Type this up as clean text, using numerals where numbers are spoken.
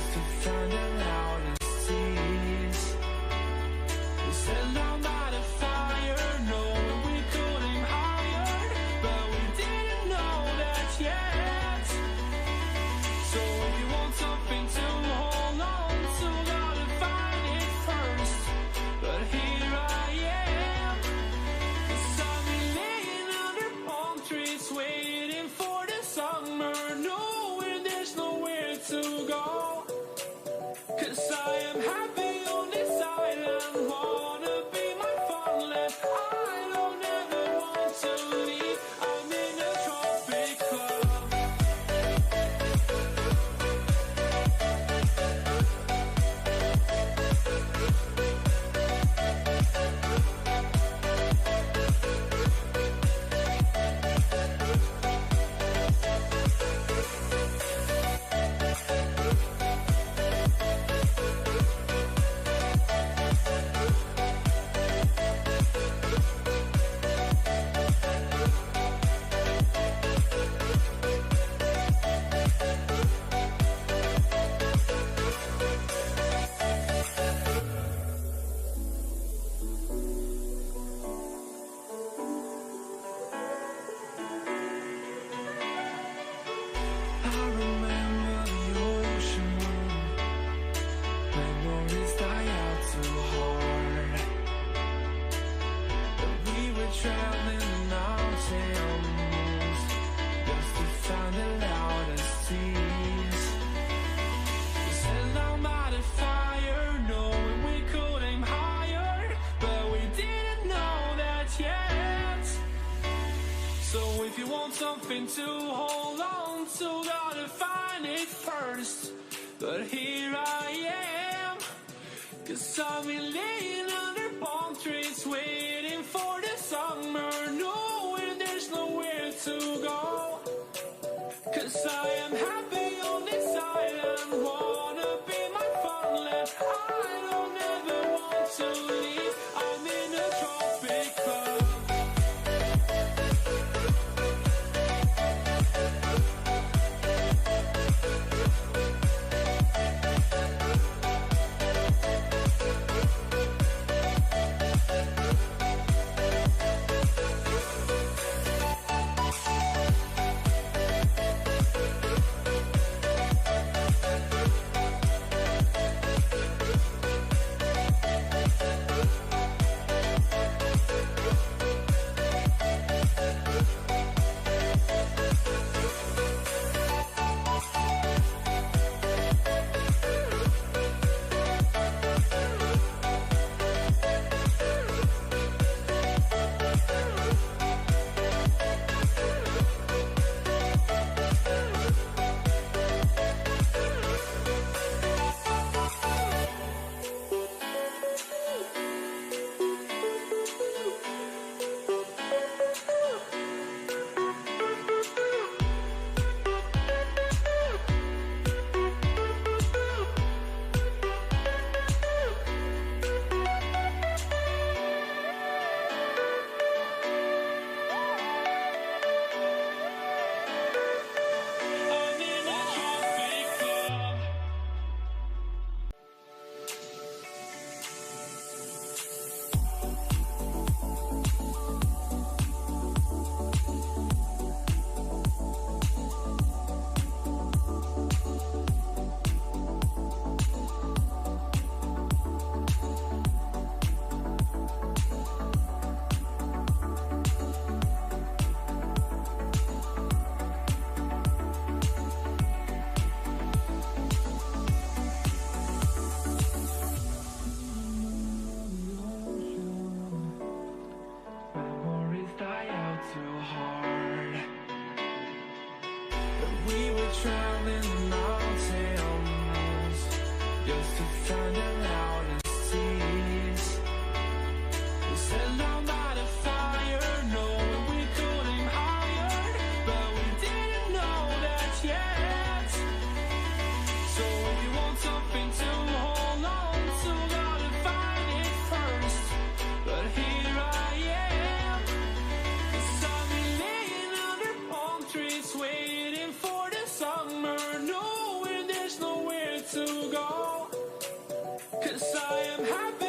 just to find the loudest tease. We said down by the fire, knowing we could aim higher, but we didn't know that yet. So if you want something to hold on to, gotta find it first. But here I am, 'cause I've been laying under palm trees, waiting for the summer, knowing there's nowhere to go. 'Cause I am happy on this island, wanna be my farmland. I don't ever want to leave, I'm in a tropic club. I remember the ocean wind, memories die out too hard. But we were traveling the mountains just to find the loudest tease. We sat down by the fire, knowing we could aim higher, but we didn't know that yet. So if you want something to hold on to, gotta find it first. But here I am, 'cause I've been laying under palm trees, waiting for the summer, knowing there's nowhere to go. 'Cause I am happy on this island, wanna be my farmland. I don't ever want to leave, I'm in a tropic club. traveling the mountains just to find the loudest seas. We sat down by the fire, knowing we could aim higher, but we didn't know that yet. So if you want something to hold on to, gotta find it first. But here I am, 'cause I've been laying under palm trees, waiting for the summer, knowing there's nowhere to I'm happy.